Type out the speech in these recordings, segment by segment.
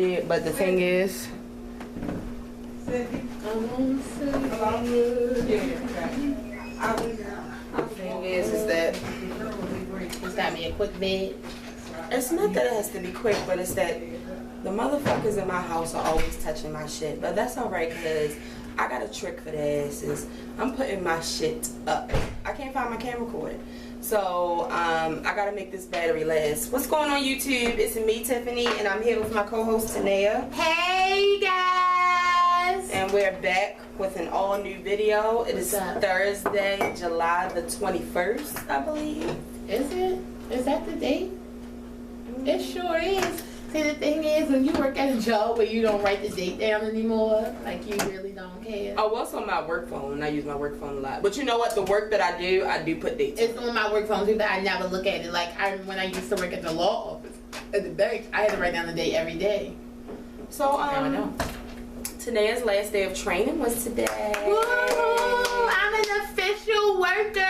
did, but the thing is, the thing is that It's got me a quick bed. it's not that it has to be quick, but it's that the motherfuckers in my house are always touching my shit. But that's alright, because I got a trick for the asses. I'm putting my shit up. I can't find my camera cord. So, I gotta make this battery last. What's going on, YouTube? It's me, Tiffany, and I'm here with my co-host, Tanea. Hey, guys! And we're back with an all-new video. It is Thursday, July the 21st, I believe. Is it? Is that the date? It sure is. See, the thing is, when you work at a job where you don't write the date down anymore, like you really don't care. Oh, well, it's on my work phone. I use my work phone a lot. But you know what? The work that I do put dates. It's on my work phone too, but I never look at it. Like, when I used to work at the law office, at the bank, I had to write down the date every day. So, now I know. Today's last day of training was today. Woo! I'm an official worker!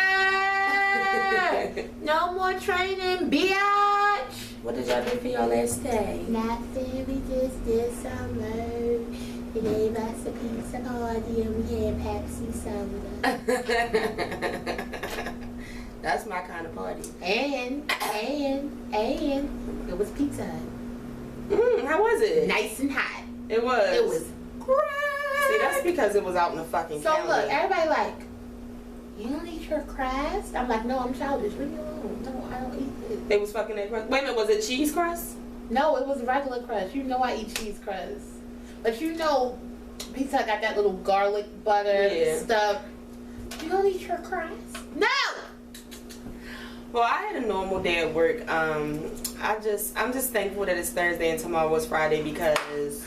No more training, biatch! What did y'all do for your last day? Nothing, we just did some work. They gave us a pizza party and we had Pepsi soda. That's my kind of party. And it was pizza. How was it? Nice and hot. It was. It was great. See, that's because it was out in the fucking So county. look, everybody like, you don't eat your crust? I'm like, no, I'm childish. Leave me alone. No, I don't eat it. They was fucking that crust. Wait a minute, was it cheese crust? No, it was regular crust. You know I eat cheese crust. But you know, Pizza Hut got that little garlic butter stuff. You don't eat your crust? No! Well, I had a normal day at work. I'm just thankful that it's Thursday and tomorrow was Friday because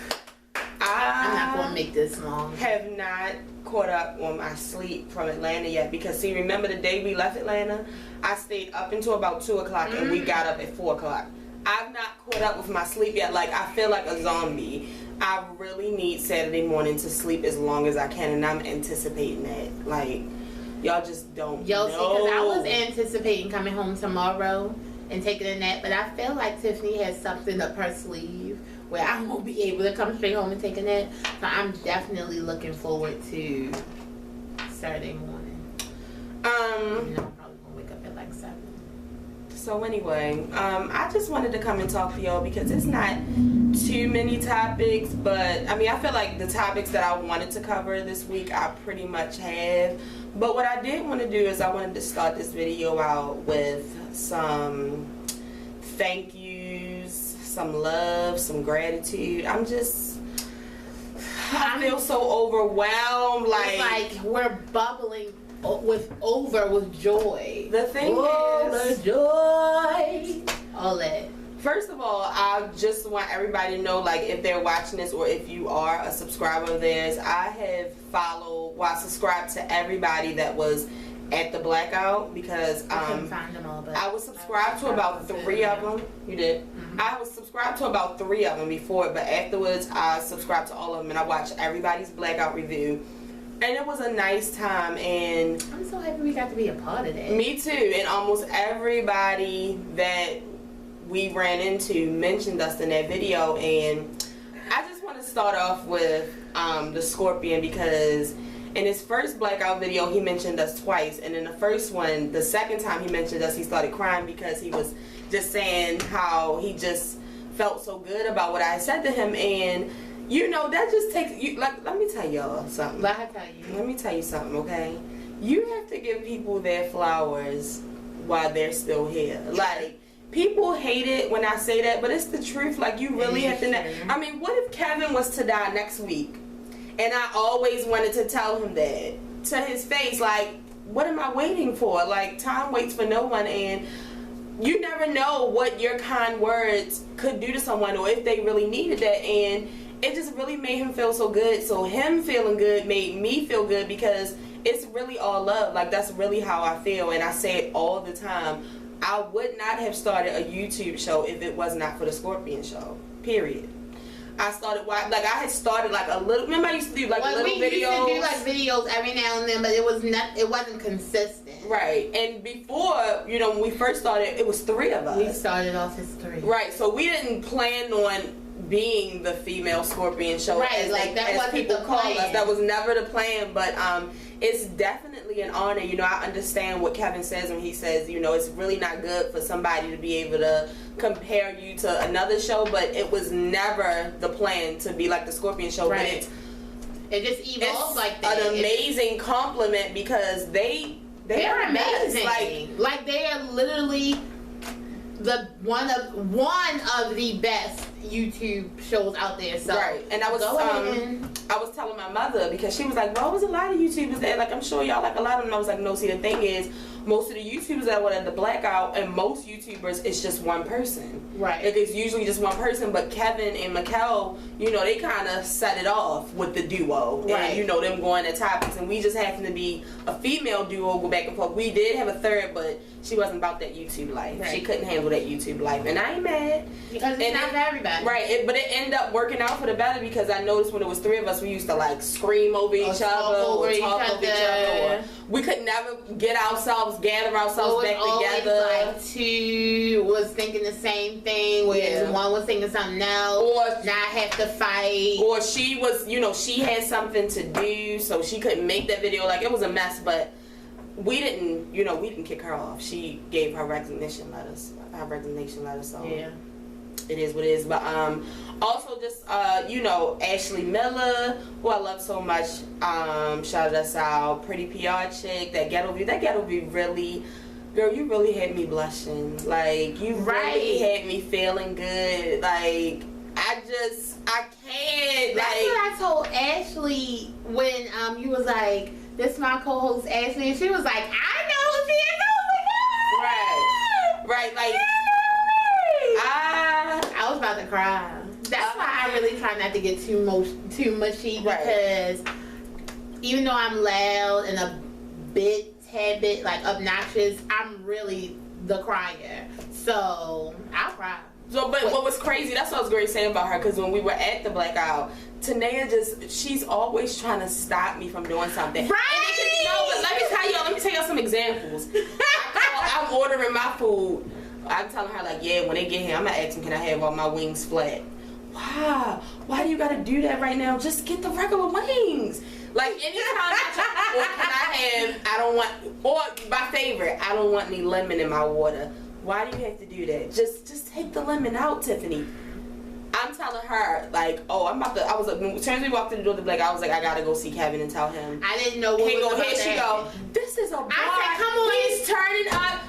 I'm not going to make this long. Have not caught up on my sleep from Atlanta yet because see, remember the day we left Atlanta? I stayed up until about 2 o'clock and we got up at 4 o'clock. I've not caught up with my sleep yet. Like, I feel like a zombie. I really need Saturday morning to sleep as long as I can, and I'm anticipating that. Like, y'all just don't know. See, because I was anticipating coming home tomorrow and taking a nap, but I feel like Tiffany has something up her sleeve where I won't be able to come straight home and take a nap. So I'm definitely looking forward to Saturday morning. You know, I'm probably gonna wake up at like 7. So anyway, I just wanted to come and talk to y'all because it's not too many topics, but I mean, I feel like the topics that I wanted to cover this week I pretty much have. But what I did want to do is I wanted to start this video out with some thank yous, some love, some gratitude. I feel so overwhelmed. Like we're bubbling with joy. The thing is, the joy. All that. First of all, I just want everybody to know, like, if they're watching this or if you are a subscriber of theirs, I have subscribed to everybody that was at the Blackout because I couldn't find them all, but I was subscribed to about 3 of them. You did? Mm-hmm. I was subscribed to about 3 of them before, but afterwards I subscribed to all of them and I watched everybody's Blackout review. And it was a nice time, and I'm so happy we got to be a part of that. Me too. And almost everybody that we ran into mentioned us in that video. And I just want to start off with the Scorpion because in his first Blackout video he mentioned us twice, and in the first one, the second time he mentioned us, he started crying because he was just saying how he just felt so good about what I said to him. And you know, that just takes you, like, let me tell y'all something. Let me tell you something, okay? You have to give people their flowers while they're still here. Like, people hate it when I say that, but it's the truth. Like, you really have to know. I mean, what if Kevin was to die next week? And I always wanted to tell him that to his face. Like, what am I waiting for? Like, time waits for no one, and you never know what your kind words could do to someone or if they really needed that. And it just really made him feel so good. So him feeling good made me feel good because it's really all love. Like, that's really how I feel, and I say it all the time. I would not have started a YouTube show if it was not for the Scorpion show. Period. I started, like, I had started like a little, remember I used to do like little videos? We used to do like videos every now and then, but it wasn't consistent. Right. And before, you know, when we first started, it was 3 of us. We started off as 3. Right. So we didn't plan on being the female Scorpion show, right? As, like that as wasn't people the call plan. us. That was never the plan, but it's definitely an honor. You know, I understand what Kevin says when he says, you know, it's really not good for somebody to be able to compare you to another show, but it was never the plan to be like the Scorpion show. Right. But it just evolved like that. An amazing compliment because they're amazing. Like they are literally the one of the best YouTube shows out there. So right, and I was telling my mother because she was like, "Well, there's a lot of YouTubers there. Like, I'm sure y'all like a lot of them." I was like, "No, see, the thing is, most of the YouTubers that were at the Blackout and most YouTubers, it's just one person. Right. It is usually just one person. But Kevin and Mikkel, you know, they kind of set it off with the duo, right? And you know, them going at topics, and we just happened to be a female duo, go back and forth. We did have a third, but she wasn't about that YouTube life. Right. She couldn't handle that YouTube life, and I ain't mad because it's not for everybody. Right, but it ended up working out for the better because I noticed when it was three of us, we used to like scream over each other, or talk over each other, or we could never get ourselves, gather ourselves back together. Like two was thinking the same thing, whereas one was thinking something else, or not have to fight, or she was, you know, she had something to do, so she couldn't make that video. Like it was a mess, but we didn't kick her off. She gave her resignation letters. So yeah. It is what it is. But also just you know, Ashley Miller, who I love so much, shouted us out. Pretty PR chick, that ghetto view really, girl, you really had me blushing. Like you really had me feeling good. Like I can't. That's what I told Ashley when you was like, "This is my co-host Ashley," and she was like, "I know who she is." Oh my God. Right. Like I was about to cry. That's why I really try not to get too mushy because even though I'm loud and a tad bit like obnoxious, I'm really the crier. So I'll cry. So, but what was crazy, that's what I was going to say about her, because when we were at the Blackout, Tanea she's always trying to stop me from doing something. Right! But let me tell y'all some examples. I'm ordering my food. I'm telling her, like, yeah, when they get here, I'm going to ask them, can I have all my wings flat? Why do you got to do that right now? Just get the regular wings. Like, anytime or my favorite, I don't want any lemon in my water. Why do you have to do that? Just take the lemon out, Tiffany. I'm telling her, like, as soon as we walked through the door to Blake, I was like, I gotta go see Kevin and tell him. I didn't know what was about to happen. She go, this is a bar. I said, come on. He's turning up.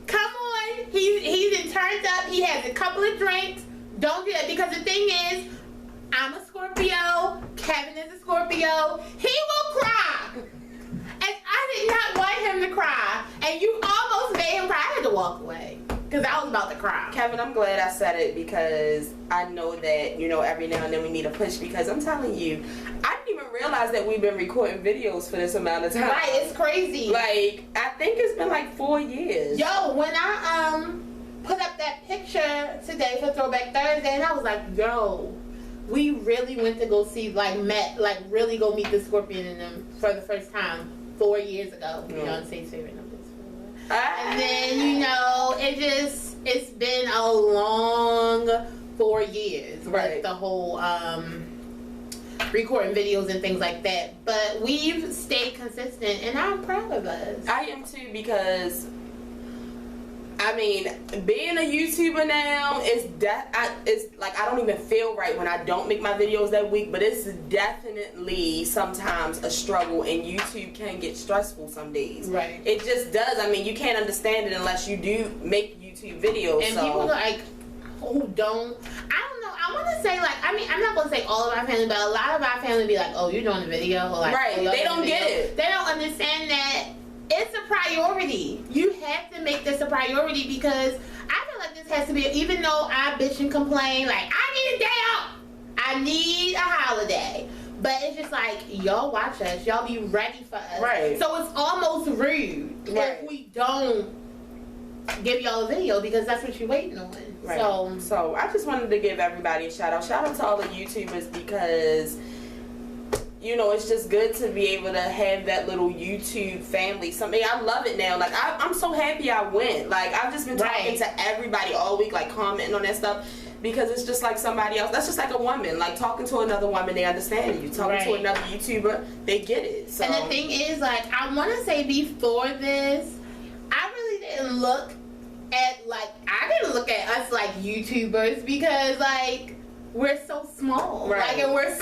Come on. He's been turned up. He has a couple of drinks. Don't do that, because the thing is, I'm a Scorpio. Kevin is a Scorpio. He will cry. And I did not want him to cry. And you almost made him cry. I had to walk away because I was about to cry. Kevin, I'm glad I said it because I know that, you know, every now and then we need a push, because I'm telling you, I didn't even realize that we've been recording videos for this amount of time. Right, it's crazy. Like, I think it's been like 4 years. Yo, when I put up that picture today for Throwback Thursday, and I was like, yo, we really went to go see, really go meet the Scorpion in them for the first time 4 years ago. You know, on Saint's favorite numbers. And then, you know, it's been a long 4 years. Right. With the whole recording videos and things like that. But we've stayed consistent, and I'm proud of us. I am too, because I mean, being a YouTuber now is like, I don't even feel right when I don't make my videos that week, but it's definitely sometimes a struggle, and YouTube can get stressful some days. Right. It just does. I mean, you can't understand it unless you do make YouTube videos. And people like who don't, I don't know, I want to say, like, I mean, I'm not going to say all of our family, but a lot of our family be like, oh, you're doing a video? Or like, right. They don't get it. They don't understand that it's a priority. You have to make this a priority, because I feel like this has to be, even though I bitch and complain, like, I need a day off, I need a holiday, but it's just like, y'all watch us, y'all be ready for us. Right. So it's almost rude if we don't give y'all a video, because that's what you're waiting on. Right. So I just wanted to give everybody a shout out. Shout out to all the YouTubers, because you know, it's just good to be able to have that little YouTube family. Something I love it now. Like I'm so happy I went. Like I've just been talking to everybody all week, like commenting on that stuff. Because it's just like somebody else. That's just like a woman. Like talking to another woman, they understand you. Talking to another YouTuber, they get it. So. And the thing is, like, I want to say before this, I really didn't look at us like YouTubers because like we're so small. Like, and we're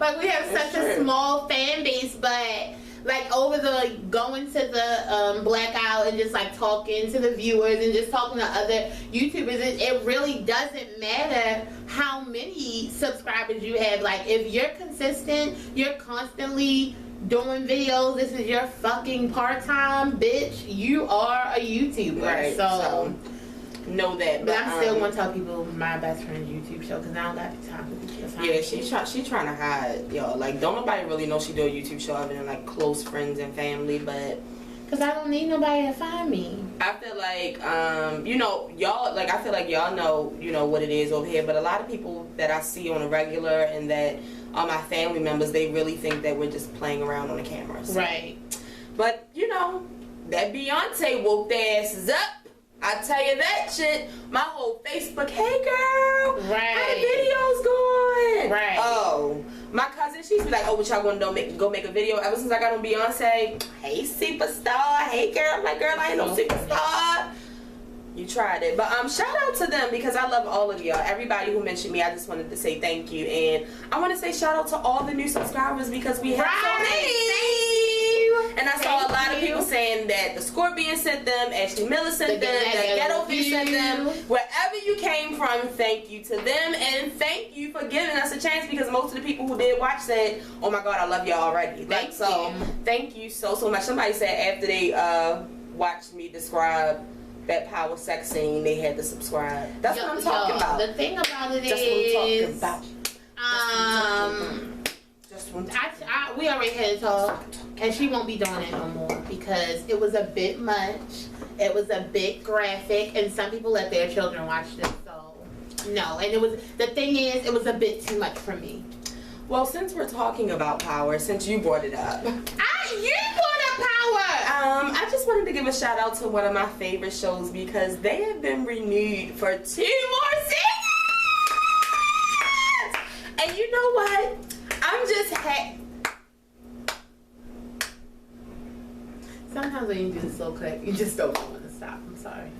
like we have such a small fan base, but. Like over the going to the Blackout and just like talking to the viewers and just talking to other YouTubers, it really doesn't matter how many subscribers you have. Like if you're consistent, you're constantly doing videos, this is your fucking part-time, bitch, you are a YouTuber. So know that. But I'm still gonna tell people my best friend's YouTube show because I don't got the time for this. Yeah, she trying to hide, y'all. Like, don't nobody really know she do a YouTube show other than like close friends and family, but because I don't need nobody to find me. I feel like you know, y'all, like I feel like y'all know, you know, what it is over here, but a lot of people that I see on a regular and that are my family members, they really think that we're just playing around on the cameras. Right. But you know, that Beyonce woke their asses up. I tell you that shit. My whole Facebook, hey girl, how the videos going? Right. Oh, my cousin, she's be like, oh, what y'all gonna go make a video? Ever since I got on Beyonce, hey superstar, hey girl. I'm like, girl, I ain't no superstar. You tried it, but shout out to them because I love all of y'all. Everybody who mentioned me, I just wanted to say thank you, and I want to say shout out to all the new subscribers because we have so many. And I saw a lot of people saying that the Scorpion sent them, Ashley Miller sent them, that Ghetto Fish sent them. Wherever you came from, thank you to them, and thank you for giving us a chance because most of the people who did watch said, "Oh my God, I love y'all already." Like thank you so much. Somebody said after they watched me describe that power sex scene, they had to subscribe. That's what I'm talking about. The thing about it is, we already had a talk, and she won't be doing it no more because it was a bit much. It was a bit graphic, and some people let their children watch this. So no, and the thing is, it was a bit too much for me. Well, since we're talking about power, since you brought it up, you brought up power. I just wanted to give a shout out to one of my favorite shows because they have been renewed for 2 more seasons. And you know what? I'm just Sometimes when you do the slow clap, you just don't want to stop. I'm sorry.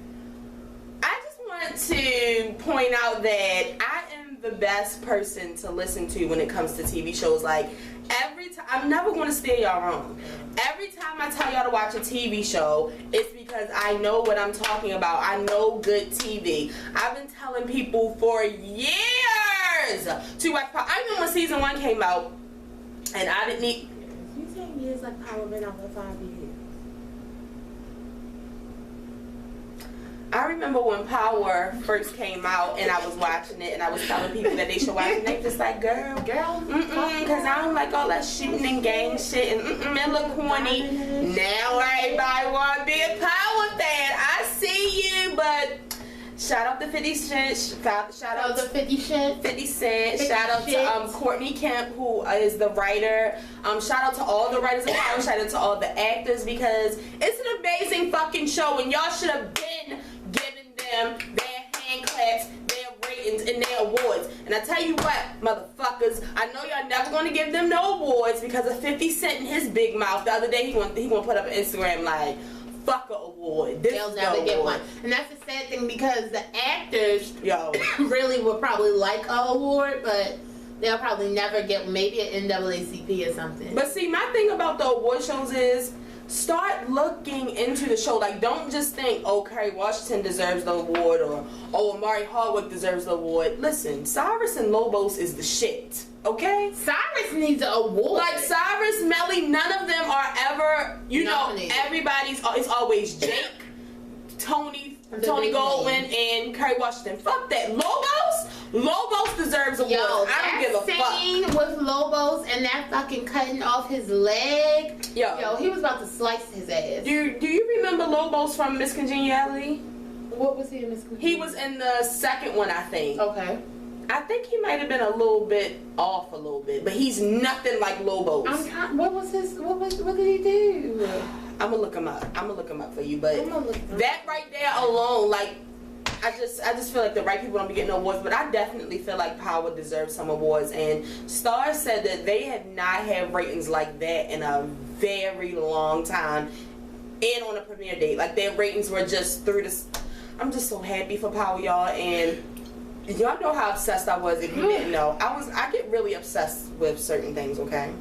I just want to point out that I am the best person to listen to when it comes to TV shows. Like, every time, I'm never going to steer y'all wrong. Every time I tell y'all to watch a TV show, it's because I know what I'm talking about. I know good TV. I've been telling people for years to watch Power. I remember when season 1 came out, and I didn't need... You saying years like Power been out for 5 years? I remember when Power first came out and I was watching it and I was telling people that they should watch it and they just like, girl, because I don't like all that shooting and gang shit and it look corny. Now everybody want to be a Power fan. I see you, but shout out to 50 Cent. Shout out to 50 Cent. Shout out to Courtney Kemp, who is the writer. Shout out to all the writers of Power. Shout out to all the actors because it's an amazing fucking show and y'all should have been giving them their hand claps, their ratings, and their awards. And I tell you what, motherfuckers, I know y'all never gonna give them no awards because of 50 Cent in his big mouth. The other day he gonna put up an Instagram like, fuck a award. They'll never get one. And that's the sad thing because the actors really would probably like a award, but they'll probably never get maybe an NAACP or something. But see, my thing about the award shows is start looking into the show. Like, don't just think, oh, Kerry Washington deserves the award or, oh, Amari Hardwick deserves the award. Listen, Cyrus and Lobos is the shit. Okay? Cyrus needs an award. Like Cyrus, Melly, none of them are ever, you know, it's always Jake, Tony Goldwyn, and Kerry Washington. Fuck that. Lobos deserves awards. I don't give a fuck. That scene with Lobos and that fucking cutting off his leg. Yo, he was about to slice his ass. Do you remember Lobos from Miss Congeniality? What was he in Miss Congeniality? He was in the second one, I think. Okay. I think he might have been a little bit off a little bit, but he's nothing like Lobos. What did he do? I'm gonna look him up for you, but that right there alone, like, I just feel like the right people don't be getting awards, but I definitely feel like Power deserves some awards. And Starz said that they had not had ratings like that in a very long time, and on a premiere date, like their ratings were just through this. I'm just so happy for Power, y'all, and y'all know how obsessed I was. If you didn't know, I get really obsessed with certain things. Okay,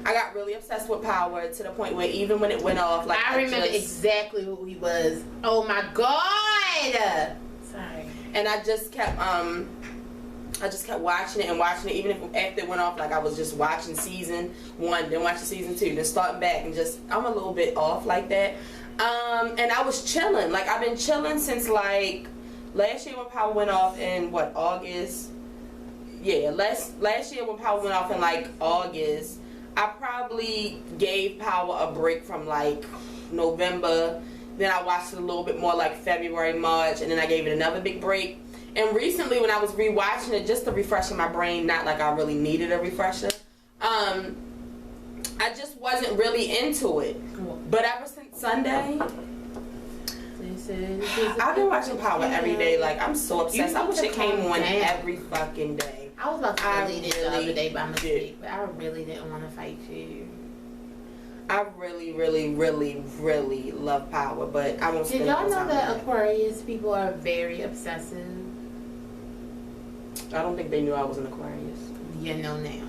I got really obsessed with Power to the point where even when it went off, like I remember exactly who he was. Oh my god. Sorry. And I just kept watching it and watching it, even if after it went off, like I was just watching season 1, then watching season 2, then starting back, and just I'm a little bit off like that. And I was chilling. Like I've been chilling since like last year when Power went off in what, August? Yeah, last year when Power went off in like August, I probably gave Power a break from like November. Then I watched it a little bit more like February, March, and then I gave it another big break. And recently when I was rewatching it, just to refresh my brain, not like I really needed a refresher, I just wasn't really into it. But ever since Sunday, I've been watching Power every day. Like, I'm so obsessed. I wish it came on every fucking day. I was about to delete it the other day by mistake, but I really didn't want to fight you. I really, really, really, really love Power, but I won't spend Did y'all know that on Aquarius people are very obsessive? I don't think they knew I was an Aquarius. You know now.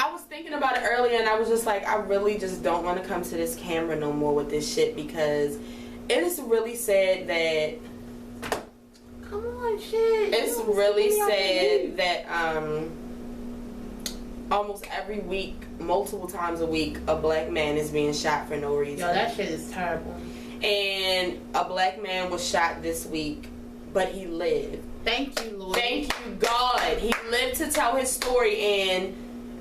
I was thinking about it earlier, and I was just like, I really just don't want to come to this camera no more with this shit, because it is really sad that. Come on, shit. It's really sad that almost every week, multiple times a week, a black man is being shot for no reason. Yo, that shit is terrible. And a black man was shot this week, but he lived. Thank you, Lord. Thank you, God. He lived to tell his story. And,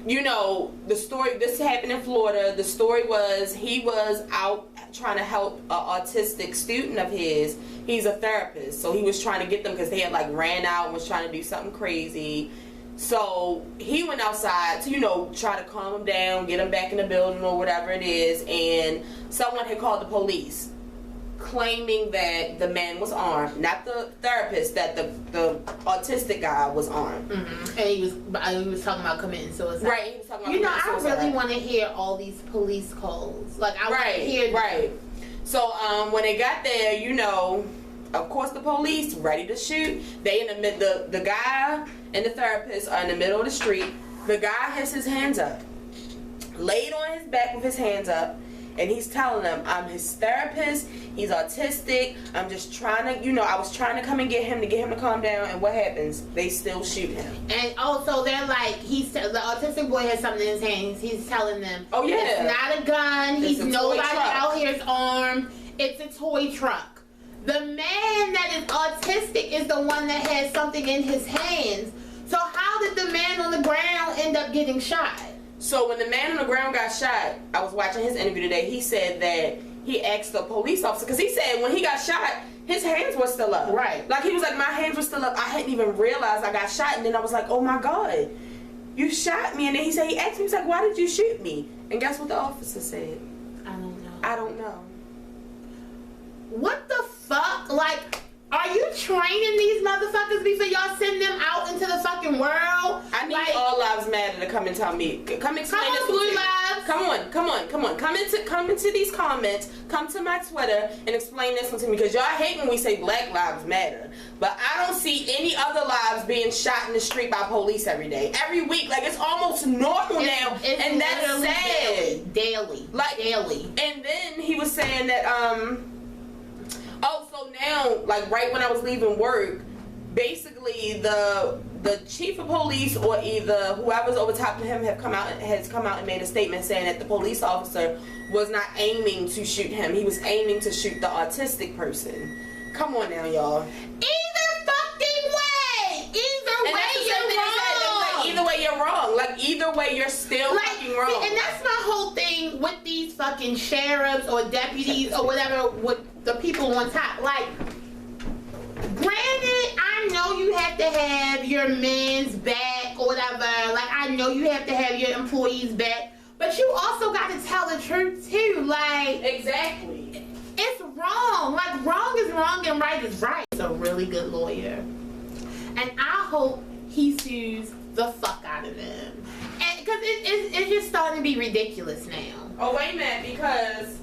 you know, the story, this happened in Florida. The story was he was out trying to help an autistic student of his. He's a therapist. So he was trying to get them because they had, like, ran out and was trying to do something crazy. So he went outside to, you know, try to calm him down, get him back in the building or whatever it is. And someone had called the police, claiming that the man was armed, not the therapist, that the autistic guy was armed. Mm-hmm. And he was talking about committing suicide. Right, he was talking about committing suicide. I really want to hear all these police calls. Like, I want to hear them. Right. So when they got there, you know, of course the police ready to shoot. They in the mid, the guy and the therapist are in the middle of the street. The guy has his hands up, laid on his back with his hands up. And he's telling them, I'm his therapist, he's autistic, I'm just trying to, you know, I was trying to come and get him to calm down, and what happens? They still shoot him. And also they're like, the autistic boy has something in his hands, he's telling them, oh yeah, it's not a gun, he's nobody out here is armed, it's a toy truck. The man that is autistic is the one that has something in his hands. So how did the man on the ground end up getting shot? So when the man on the ground got shot, I was watching his interview today, he said that he asked the police officer, because he said when he got shot, his hands were still up. Right. Like, he was like, my hands were still up. I hadn't even realized I got shot. And then I was like, oh my God, you shot me. And then he asked me, he's like, why did you shoot me? And guess what the officer said? I don't know. What the fuck? Like, are you training these motherfuckers before y'all send them out into the fucking world? I need all lives matter to come and tell me. Come explain this to me. Come on. Come into these comments. Come to my Twitter and explain this one to me, because y'all hate when we say Black Lives Matter. But I don't see any other lives being shot in the street by police every day, every week. Like, it's almost normal now, and that's sad. Daily. And then he was saying that so now, like, right when I was leaving work, basically the chief of police or either whoever's over top of him has come out and made a statement saying that the police officer was not aiming to shoot him. He was aiming to shoot the autistic person. Come on now, y'all. Either fucking way. Either way you're wrong. Either way you're wrong. Like, either way you're still fucking wrong. And that's my whole thing with these fucking sheriffs or deputies or whatever, with the people on top. Like, granted, know you have to have your man's back or whatever. Like, I know you have to have your employees back. But you also got to tell the truth, too. Like... Exactly. It's wrong. Like, wrong is wrong and right is right. He's a really good lawyer. And I hope he sues the fuck out of them. Because it's just starting to be ridiculous now. Oh, wait a minute, because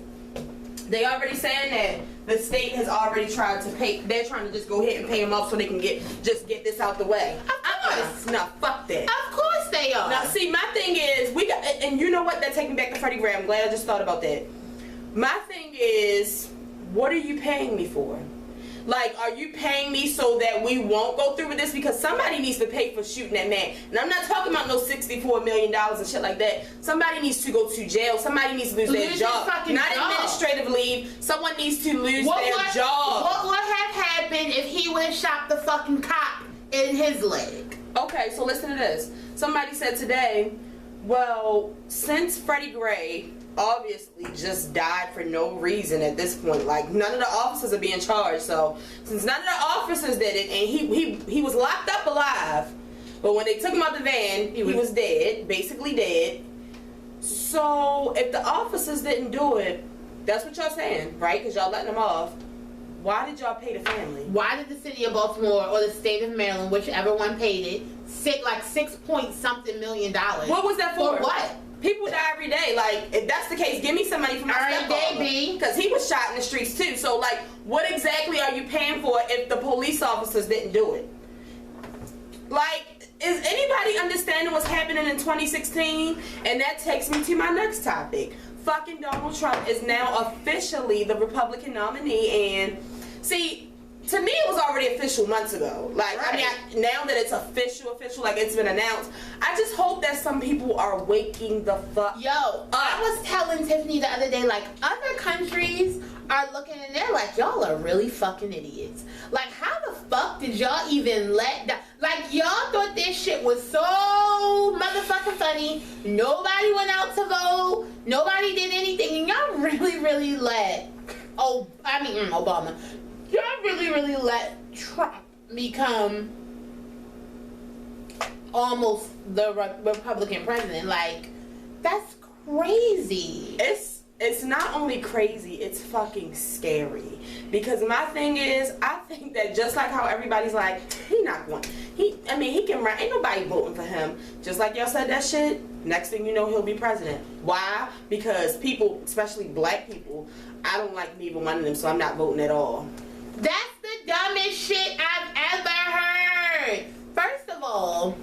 they already saying that the state has already tried to pay. They're trying to just go ahead and pay him off so they can get this out the way. Of course. No, fuck that. Of course they are. Now, see, my thing is, we got, and you know what? That takes me back to Freddie Gray. I'm glad I just thought about that. My thing is, what are you paying me for? Like, are you paying me so that we won't go through with this? Because somebody needs to pay for shooting that man. And I'm not talking about no $64 million and shit like that. Somebody needs to go to jail. Somebody needs to lose their job. Not administrative leave. Someone needs to lose their job. What would have happened if he would have shot the fucking cop in his leg? Okay, so listen to this. Somebody said today, well, since Freddie Gray obviously just died for no reason at this point, like none of the officers are being charged, so since none of the officers did it, and he was locked up alive, but when they took him out the van, he was dead, basically dead. So if the officers didn't do it, that's what y'all saying, right? Because y'all letting them off. Why did y'all pay the family? Why did the city of Baltimore or the state of Maryland, whichever one paid it, like $6-point-something million? What was that for? For what? People die every day. Like, if that's the case, give me some money for my stepfather. Because he was shot in the streets too. So, like, what exactly are you paying for if the police officers didn't do it? Like, is anybody understanding what's happening in 2016? And that takes me to my next topic. Fucking Donald Trump is now officially the Republican nominee. And, see, to me, it was already official months ago. Like, right. I mean, now that it's official, like it's been announced, I just hope that some people are waking the fuck up. I was telling Tiffany the other day, like, other countries are looking and they're like, y'all are really fucking idiots. Like, how the fuck did y'all even let that? Like, y'all thought this shit was so motherfucking funny. Nobody went out to vote. Nobody did anything. And y'all really let, Obama. Y'all really let Trump become almost the Republican president. Like, that's crazy. It's not only crazy, it's fucking scary. Because my thing is, I think that just like how everybody's like, he not going. He can run. Ain't nobody voting for him. Just like y'all said that shit, next thing you know, he'll be president. Why? Because people, especially black people, I don't like neither one of them, so I'm not voting at all. That's the dumbest shit I've ever heard. First of all,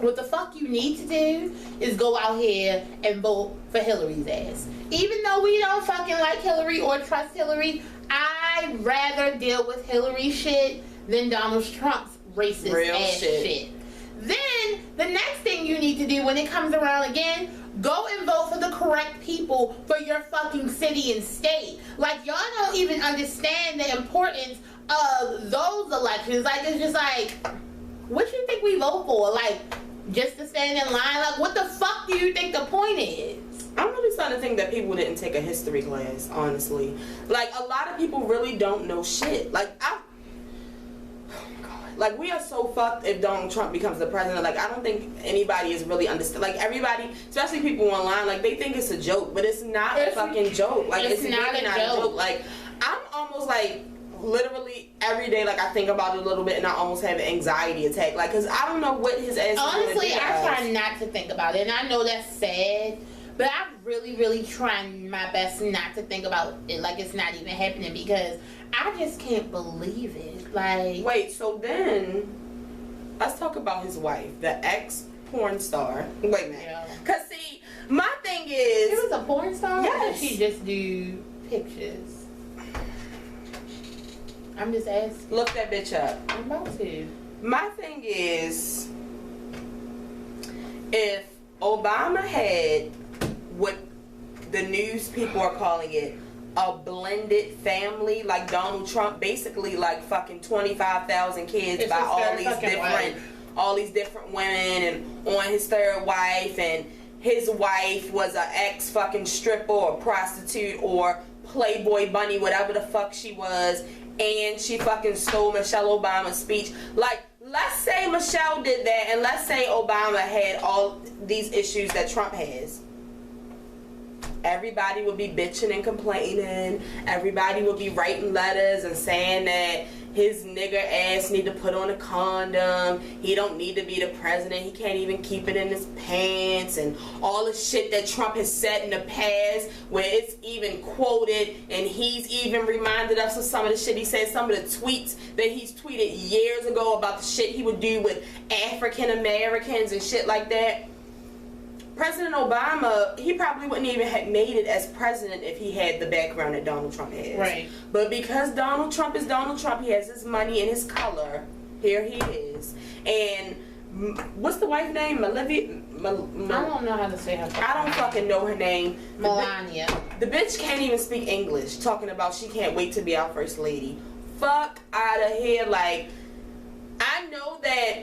what the fuck you need to do is go out here and vote for Hillary's ass. Even though we don't fucking like Hillary or trust Hillary, I'd rather deal with Hillary shit than Donald Trump's racist ass shit. Then, the next thing you need to do when it comes around again, go and vote for the correct people for your fucking city and state. Like, y'all don't even understand the importance of those elections. Like, it's just like, what you think we vote for? Like, just to stand in line? Like, what the fuck do you think the point is? I'm really starting to think that people didn't take a history class, honestly. Like, a lot of people really don't know shit. Like, we are so fucked if Donald Trump becomes the president. Like, I don't think anybody is really understand. Like, everybody, especially people online, like, they think it's a joke, but it's not a fucking joke. Like, it's not really not a joke. Like, I'm almost like, literally every day, like, I think about it a little bit and I almost have an anxiety attack. Like, because I don't know what his ass is honestly, gonna do. I try not to think about it, and I know that's sad, but I'm really trying my best not to think about it like it's not even happening, because I just can't believe it. Like, wait, so then let's talk about his wife, the ex-porn star. Wait a minute. Yeah. Cause see, my thing is, she was a porn star? Yes. Or did she just do pictures? I'm just asking. Look that bitch up. I'm about to. My thing is, if Obama had what the news people are calling it, a blended family, like Donald Trump, basically like fucking 25,000 kids by all these different women, and on his third wife, and his wife was an ex fucking stripper or prostitute or Playboy bunny, whatever the fuck she was, and she fucking stole Michelle Obama's speech. Like, let's say Michelle did that, and let's say Obama had all these issues that Trump has. Everybody would be bitching and complaining. Everybody would be writing letters and saying that his nigger ass need to put on a condom. He don't need to be the president. He can't even keep it in his pants. And all the shit that Trump has said in the past, where it's even quoted, and he's even reminded us of some of the shit he said, some of the tweets that he's tweeted years ago about the shit he would do with African Americans and shit like that. President Obama, he probably wouldn't even have made it as president if he had the background that Donald Trump has. Right. But because Donald Trump is Donald Trump, he has his money and his color. Here he is. And what's the wife's name? Melania? I don't know how to say her name. I don't fucking know her name. Melania. The bitch can't even speak English, talking about she can't wait to be our first lady. Fuck out of here. Like, I know that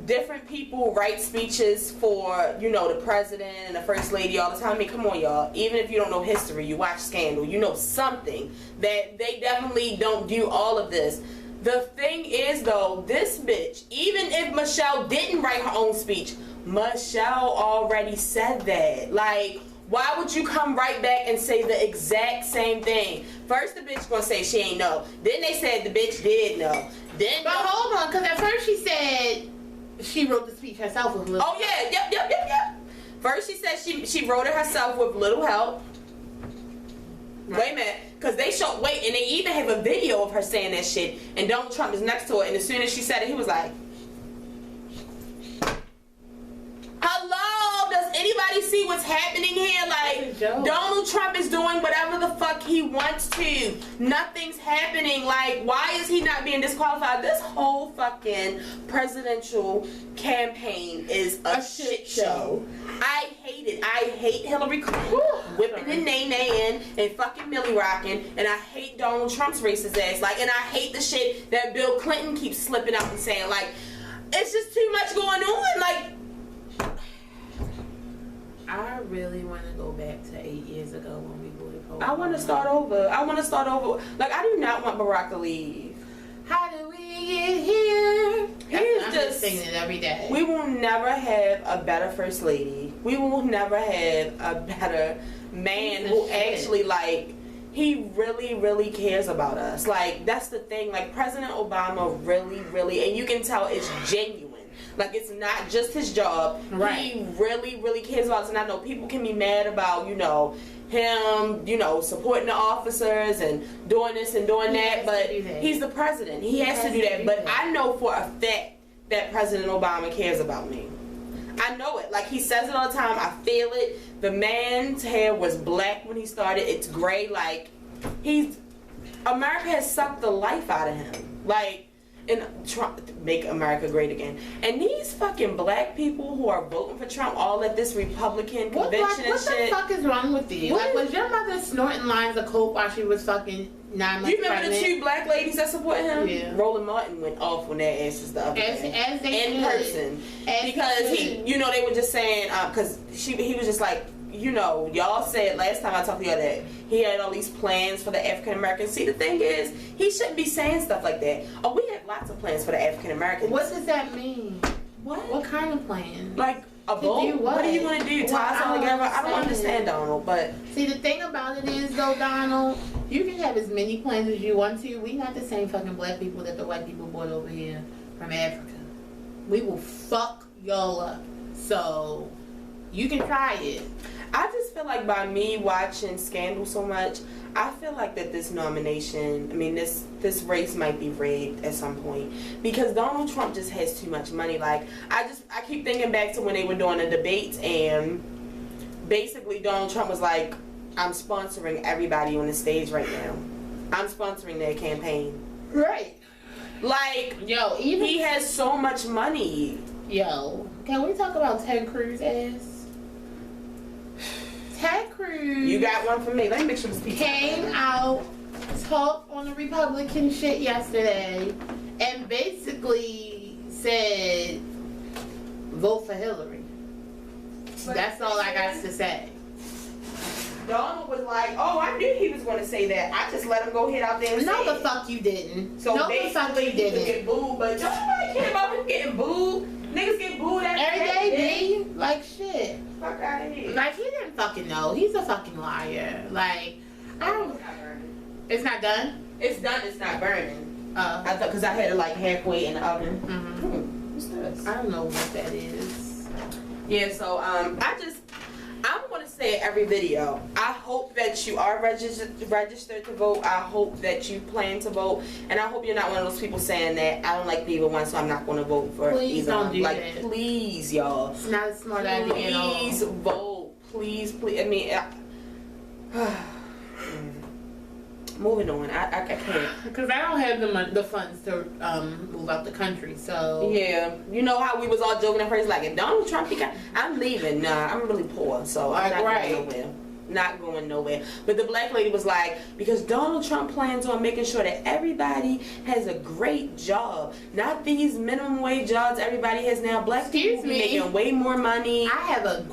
different people write speeches for, you know, the president and the first lady all the time. I mean, come on, y'all. Even if you don't know history, you watch Scandal, you know something. That they definitely don't do all of this. The thing is, though, this bitch, even if Michelle didn't write her own speech, Michelle already said that. Like, why would you come right back and say the exact same thing? First, the bitch gonna say she ain't know. Then they said the bitch did know. Then, but hold on, because at first she said she wrote the speech herself with little help. Oh yeah, yep. First she said she wrote it herself with little help. Right. Wait a minute, because they showed, and they even have a video of her saying that shit, and Donald Trump is next to her, and as soon as she said it, he was like, hello, does anybody see what's happening here? Like, Donald Trump is doing whatever the fuck he wants to. Nothing's happening. Like, why is he not being disqualified? This whole fucking presidential campaign is a shit show. I hate it. I hate Hillary Clinton whipping and nay-naying and fucking Millie rocking, and I hate Donald Trump's racist ass. Like, and I hate the shit that Bill Clinton keeps slipping out and saying. Like, it's just too much going on. Like, I really want to go back to 8 years ago when we voted for. I want to start over. Like, I do not want Barack to leave. How did we get here? I'm just singing it every day. We will never have a better first lady. We will never have a better man who actually, like, he really, really cares about us. Like, that's the thing. Like, President Obama really, really, and you can tell it's genuine. Like, it's not just his job. Right. He really, really cares about us. And I know people can be mad about, you know, him, you know, supporting the officers and doing this and doing that. But he's the president. He has to do that. But I know for a fact that President Obama cares about me. I know it. Like, he says it all the time. I feel it. The man's hair was black when he started. It's gray. Like, America has sucked the life out of him. Like, and Trump, make America great again. And these fucking black people who are voting for Trump all at this Republican convention and shit. What the fuck is wrong with you? Like, was your mother snorting lines of coke while she was fucking 9 months pregnant? You remember the 2 black ladies that support him? Yeah. Roland Martin went off on their asses the other day. As they in person. Because he, you know, they were just saying, because he was just like, you know, y'all said last time I talked to y'all that he had all these plans for the African Americans. See, the thing is, he shouldn't be saying stuff like that. Oh, we have lots of plans for the African Americans. What does that mean? What? What kind of plan? Like a boat? What do you want to do? Tie something together? I don't understand, Donald. But see, the thing about it is, though, Donald, you can have as many plans as you want to. We not the same fucking black people that the white people brought over here from Africa. We will fuck y'all up. So you can try it. I just feel like by me watching Scandal so much, I feel like that this nomination, I mean, this race might be rigged at some point because Donald Trump just has too much money. Like, I keep thinking back to when they were doing the debates, and basically Donald Trump was like, I'm sponsoring everybody on the stage right now. I'm sponsoring their campaign. Right. Like, yo, even he has so much money. Yo, can we talk about Ted Cruz ass? Ted Cruz. You got one for me. Let me make sure this pizza came out, talked on the Republican shit yesterday, and basically said, vote for Hillary. That's all I got to say. Donald was like, oh, I knew he was going to say that. I just let him go ahead out there and No, say the fuck you didn't. So no, the fuck you didn't. Get booed, but don't nobody care about him getting booed. Niggas get booed every day, B. Like, shit. Fuck out of here. Like, he didn't fucking know. He's a fucking liar. Like, I don't... It's not done? It's done, it's not burning. I thought, because I had it like halfway in the oven. Mm-hmm. What's this? I don't know what that is. Yeah, so I'm going to say every video, I hope that you are registered to vote. I hope that you plan to vote. And I hope you're not one of those people saying that I don't like either one, so I'm not going to vote for please either don't one. do like, that. Please, y'all. It's not a smart idea at all. Please vote. Please. I mean, moving on. I can't. Because I don't have the funds to move out the country, so... Yeah. You know how we was all joking at first, like, if Donald Trump, I'm leaving. Nah, I'm really poor, so I'm not going nowhere. Not going nowhere. But the black lady was like, because Donald Trump plans on making sure that everybody has a great job. Not these minimum wage jobs everybody has now. Black people be making way more money. I have a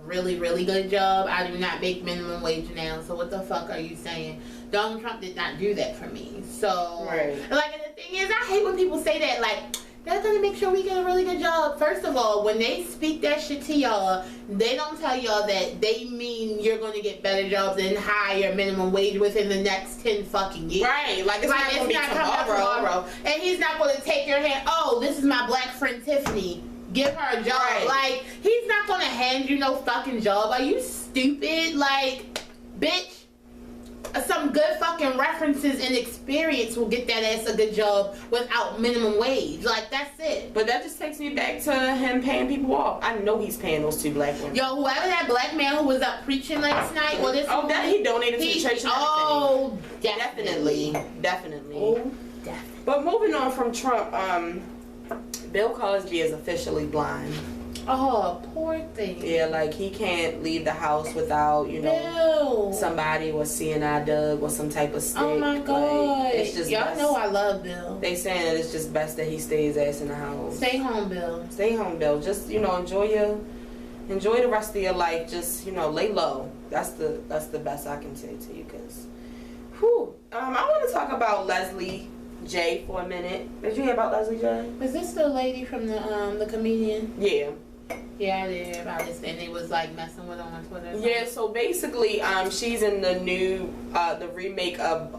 really, really good job. I do not make minimum wage now. So what the fuck are you saying? Donald Trump did not do that for me. So, like, and the thing is, I hate when people say that, like, they're gonna make sure we get a really good job. First of all, when they speak that shit to y'all, they don't tell y'all that they mean you're gonna get better jobs and higher minimum wage within the next 10 fucking years. Right, like it's not gonna be tomorrow. And he's not gonna take your hand, oh, this is my black friend Tiffany, give her a job. Right. Like, he's not gonna hand you no fucking job. Are you stupid? Like, bitch. Some good fucking references and experience will get that ass a good job without minimum wage. Like, that's it. But that just takes me back to him paying people off. I know he's paying those 2 black women. Yo, whoever that black man who was up preaching last night, or this that he donated to the church and oh, definitely. Oh, definitely. But moving on from Trump, Bill Cosby is officially blind. Oh, poor thing. Yeah, like he can't leave the house without, you know, somebody was seeing eye Doug or some type of stick. Oh my God. Like, it's just y'all know I love Bill. They saying that it's just best that he stays ass in the house. Stay home, Bill. Stay home, Bill. Just, you know, enjoy the rest of your life. Just, you know, lay low. That's the best I can say to you, cause whew. I want to talk about Leslie J for a minute. Did you hear about Leslie J? Was this the lady from the comedian? Yeah. Yeah, I did about this, and they was like messing with her on Twitter. Yeah, so basically, she's in the new, the remake of,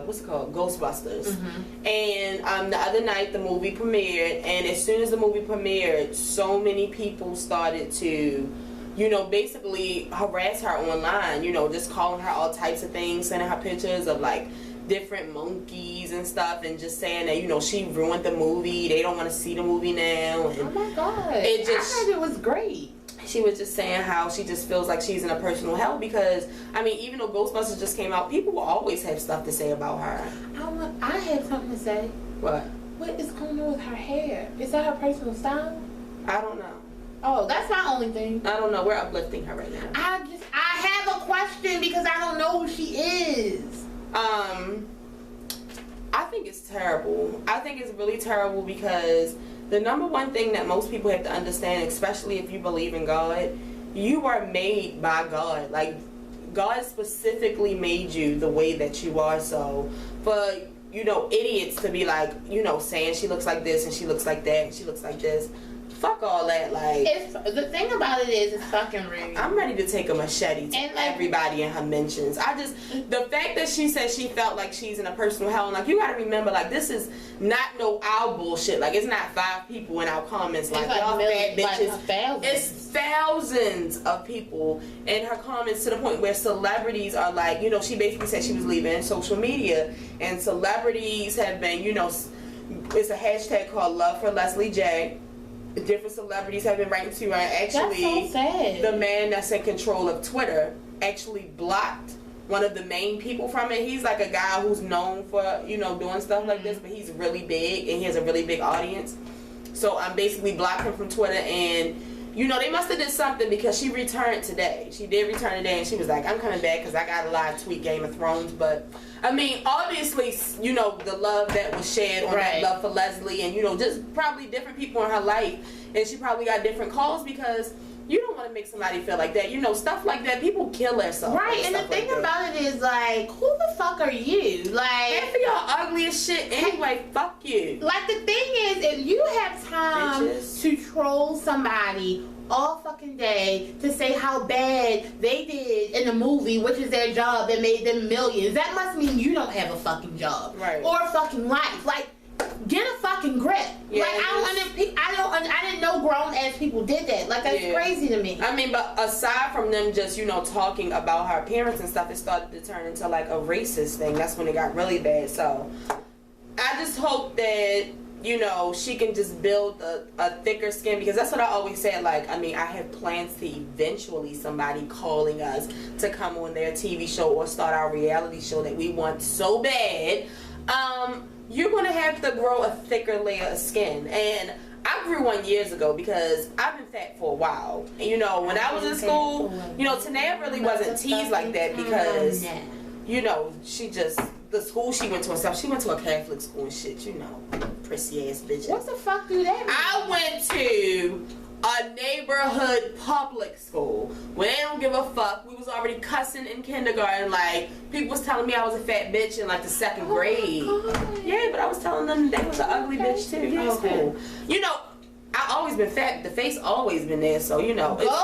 what's it called, Ghostbusters. Mm-hmm. And the other night, the movie premiered, and as soon as the movie premiered, so many people started to, you know, basically harass her online, you know, just calling her all types of things, sending her pictures of, like, different monkeys and stuff, and just saying that, you know, she ruined the movie, they don't want to see the movie now. And oh my God. I heard it was great. She was just saying how she just feels like she's in a personal hell because, I mean, even though Ghostbusters just came out, people will always have stuff to say about her. I have something to say. What? What is going on with her hair? Is that her personal style? I don't know. Oh, that's my only thing. I don't know. We're uplifting her right now. I have a question because I don't know who she is. I think it's terrible. I think it's really terrible because the number one thing that most people have to understand, especially if you believe in God, you are made by God. Like, God specifically made you the way that you are. So for, you know, idiots to be like, you know, saying she looks like this and she looks like that and she looks like this, fuck all that. Like, the thing about it is, it's fucking rude. I'm ready to take a machete to everybody in her mentions. The fact that she said she felt like she's in a personal hell, and like, you gotta remember, like, this is not no our bullshit. Like, it's not 5 people in our comments like y'all fat bitches. It's thousands of people in her comments, to the point where celebrities are like, you know, she basically said she was leaving social media, and celebrities have been, you know, it's a hashtag called Love for Leslie J. Different celebrities have been writing to her. Actually, that's so sad. The man that's in control of Twitter actually blocked one of the main people from it. He's like a guy who's known for, you know, doing stuff like this, but he's really big and he has a really big audience. So I'm basically blocked him from Twitter, and you know, they must have did something because she returned today. She did return today, and she was like, I'm coming back because I got a live tweet Game of Thrones. But I mean, obviously, you know, the love that was shared on that Love for Leslie, and, you know, just probably different people in her life, and she probably got different calls because, you don't want to make somebody feel like that. You know, stuff like that. People kill themselves. Right, and the thing about it is, like, who the fuck are you? Like, half of y'all ugly as shit anyway. Fuck you. Like, the thing is, if you have time to troll somebody all fucking day to say how bad they did in the movie, which is their job that made them millions, that must mean you don't have a fucking job. Right. Or a fucking life. Like, get a fucking grip. Yeah, like, I didn't know grown ass people did that. Like, that's crazy to me. I mean, but aside from them just, you know, talking about her appearance and stuff, it started to turn into like a racist thing. That's when it got really bad. So I just hope that, you know, she can just build a thicker skin, because that's what I always said. Like, I mean, I have plans to eventually somebody calling us to come on their TV show or start our reality show that we want so bad. You're going to have to grow a thicker layer of skin. And I grew one years ago because I've been fat for a while. And, you know, when I was in school, you know, Tanea really wasn't teased like that because, you know, she just, the school she went to and stuff, she went to a Catholic school and shit, you know, prissy ass bitches. What the fuck do that mean? I went to a neighborhood public school where they don't give a fuck. We was already cussing in kindergarten. Like, people was telling me I was a fat bitch in like the second grade. Yeah, but I was telling them they was an ugly bitch too. Yeah, it's cool. You know, I always been fat. The face always been there. So you know, the people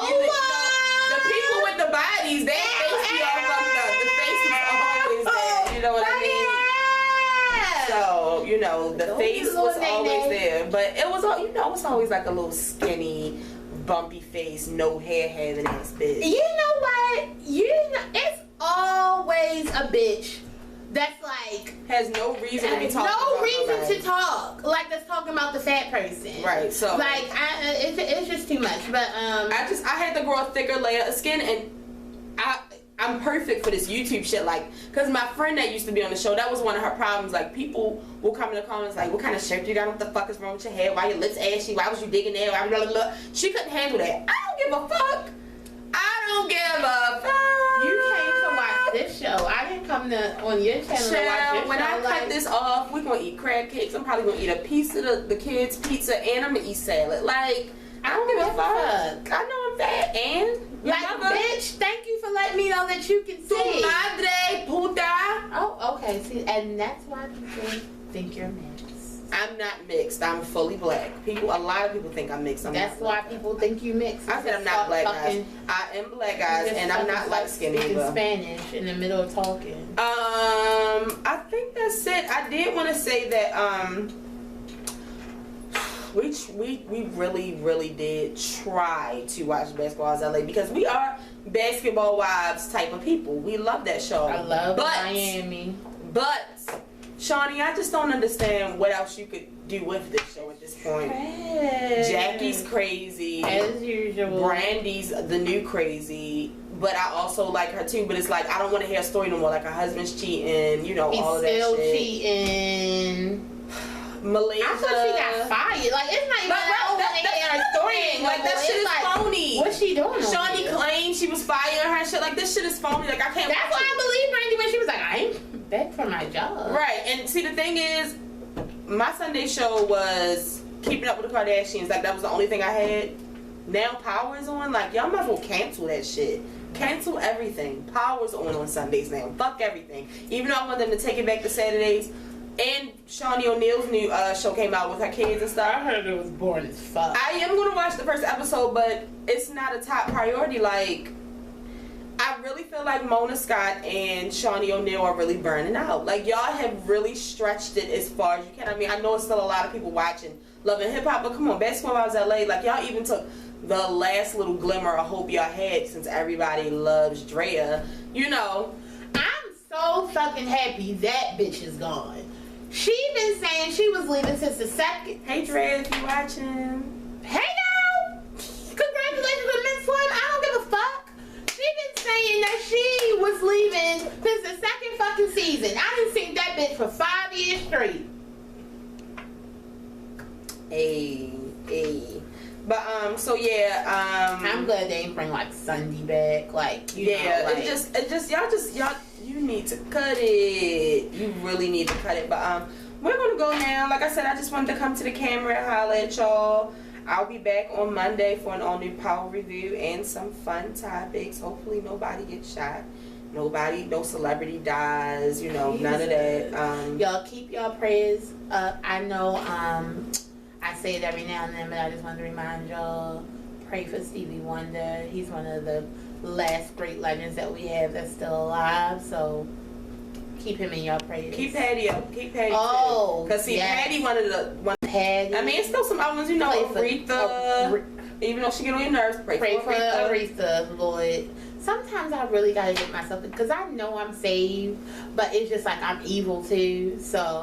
with the bodies, they face be all fucked up. The face is always there. You know what I mean? So, you know, the face was always there. But it was, you know, it's always like a little skinny, bumpy face, no hair having ass bitch. You know what? It's always a bitch that's like, has no reason to be talking no about reason nobody. to talk. Like, that's talking about the fat person. Right, so. Like, it's just too much. But, I had to grow a thicker layer of skin, and I'm perfect for this YouTube shit, like, because my friend that used to be on the show, that was one of her problems. Like, people will come in the comments like, what kind of shirt you got? What the fuck is wrong with your hair? Why your lips ashy? Why was you digging there? Blah, blah, blah. She couldn't handle that. I don't give a fuck. I don't give a fuck. You came to watch this show. I didn't come on your channel to watch your when show. I cut this off, we're going to eat crab cakes. I'm probably going to eat a piece of the kids' pizza, and I'm going to eat salad. Like, I don't give a fuck. I know I'm fat, and like, bitch, thank you for letting me know that you can see. Tu madre puta. Oh, okay. See, and that's why people think you're mixed. I'm not mixed. I'm fully black. A lot of people think I'm mixed. That's why people think you mixed. I said I'm not black, guys. I am black, guys, and I'm not light skinned either. Spanish in the middle of talking. I think that's it. I did want to say that we really did try to watch Basketball LA because we are basketball wives type of people. We love that show. I love Miami. But Shawnee, I just don't understand what else you could do with this show at this point. Jackie's crazy. As usual. Brandy's the new crazy. But I also like her too. But it's like, I don't want to hear a story no more. Like, her husband's cheating, you know, all of that shit. He's still cheating. Malaysia. I thought she got fired. Like, it's not even that story. Like, that shit is phony. What's she doing? Shawnee claimed she was firing her shit. Like, this shit is phony. Like, I can't. That's why I believe Brandy when she was like, I ain't back for my job. Right. And see, the thing is, my Sunday show was Keeping Up with the Kardashians. Like, that was the only thing I had. Now Power is on. Like, y'all might as well cancel that shit. Cancel everything. Power's on Sundays now. Fuck everything. Even though I want them to take it back to Saturdays. And Shawnee O'Neal's new show came out with her kids and stuff. I heard it was boring as fuck. I am going to watch the first episode, but it's not a top priority. Like, I really feel like Mona Scott and Shawnee O'Neal are really burning out. Like, y'all have really stretched it as far as you can. I mean, I know it's still a lot of people watching Love and Hip Hop, but come on, Basketball Wives LA, like, y'all even took the last little glimmer of hope y'all had since everybody loves Drea. You know, I'm so fucking happy that bitch is gone. She been saying she was leaving since the second. Hey Drea, if you watching. Hey girl! Congratulations on Miss Slim. I don't give a fuck. She been saying that she was leaving since the second fucking season. I done seen that bitch for 5 years straight. Hey. But so yeah, I'm glad they ain't bring like Sunday back. Like, you know, like, it just y'all you need to cut it. You really need to cut it. But we're gonna go now. Like I said, I just wanted to come to the camera and holler at y'all. I'll be back on Monday for an all-new Power review and some fun topics. Hopefully nobody gets shot. No celebrity dies, you know, none of that. Y'all keep y'all prayers up. I know I say it every now and then, but I just want to remind y'all, pray for Stevie Wonder. He's one of the last great legends that we have that's still alive, so keep him in your prayers. Keep Patty up. Keep Patty too. Because see, yes. Patty Patty. I mean, it's still some other ones, you know, Aretha. Even though she get on your nerves, pray for Aretha, Lord. Sometimes I really gotta get myself, because I know I'm saved, but it's just like I'm evil too. So,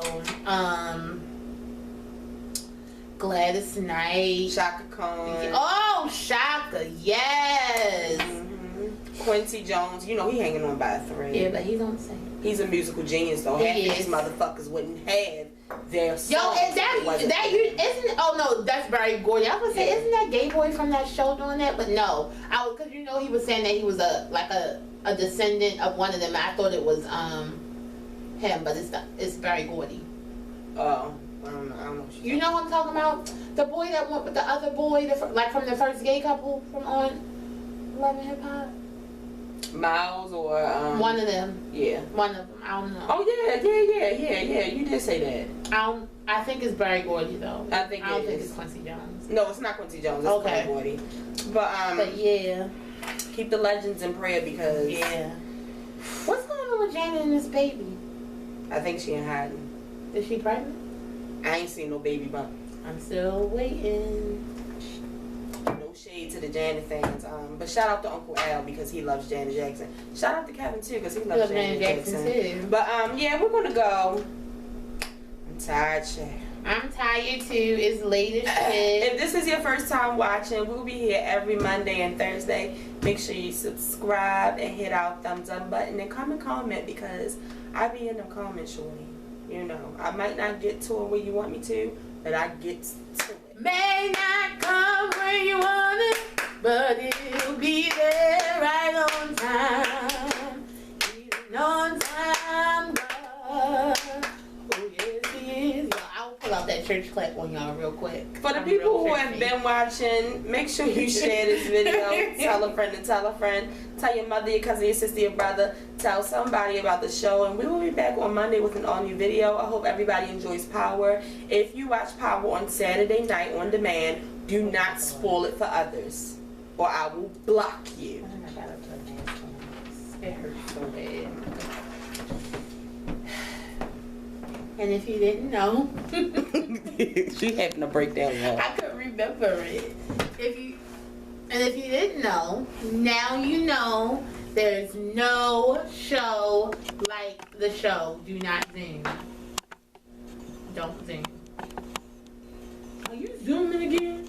Gladys Knight, Shaka Khan. Oh, Shaka, yes. Quincy Jones, you know he hanging on by a thread. Yeah, but he's on the same. He's a musical genius though. Half of these motherfuckers wouldn't have their song. Yo, is that you? Isn't? Oh no, that's Barry Gordy. I was gonna say, isn't that Gay Boy from that show doing that? But no, because you know he was saying that he was a descendant of one of them. I thought it was him, but it's Barry Gordy. Oh, I don't know. You know what I'm talking about? The boy that went with the other boy, like from the first gay couple from on Love and Hip Hop. Miles or one of them. Yeah. One of them. I don't know. Oh yeah. You did say that. I think it's Barry Gordy though. I don't think it's Quincy Jones. No, it's not Quincy Jones. It's Barry Gordy. But yeah. Keep the legends in prayer because What's going on with Janet and this baby? I think she in hiding. Is she pregnant? I ain't seen no baby bump. I'm still waiting. No shade to the Janet fans, but shout out to Uncle Al because he loves Janet Jackson. Shout out to Kevin too because he loves Janet Jackson too. But yeah, we're gonna go. I'm tired, Shay. I'm tired too. It's late as shit. If this is your first time watching, we'll be here every Monday and Thursday. Make sure you subscribe and hit our thumbs up button and comment because I be in the comments, shorty. You know, I might not get to it where you want me to, but I get to it. May not come where you want it, but it'll be there right on time. Even on time, God. Oh, yes, it is. Yo, I'll pull out that church clap on y'all real quick. For the people who have been watching, make sure you share this video. Tell a friend to tell a friend. Tell your mother, your cousin, your sister, your brother. Tell somebody about the show. And we will be back on Monday with an all-new video. I hope everybody enjoys Power. If you watch Power on Saturday night on demand, do not spoil it for others, or I will block you. It hurts so bad. And if you didn't know, she having a breakdown. I couldn't remember it. If you didn't know, now you know. There's no show like the show. Do not zoom. Don't zoom. Are you zooming again?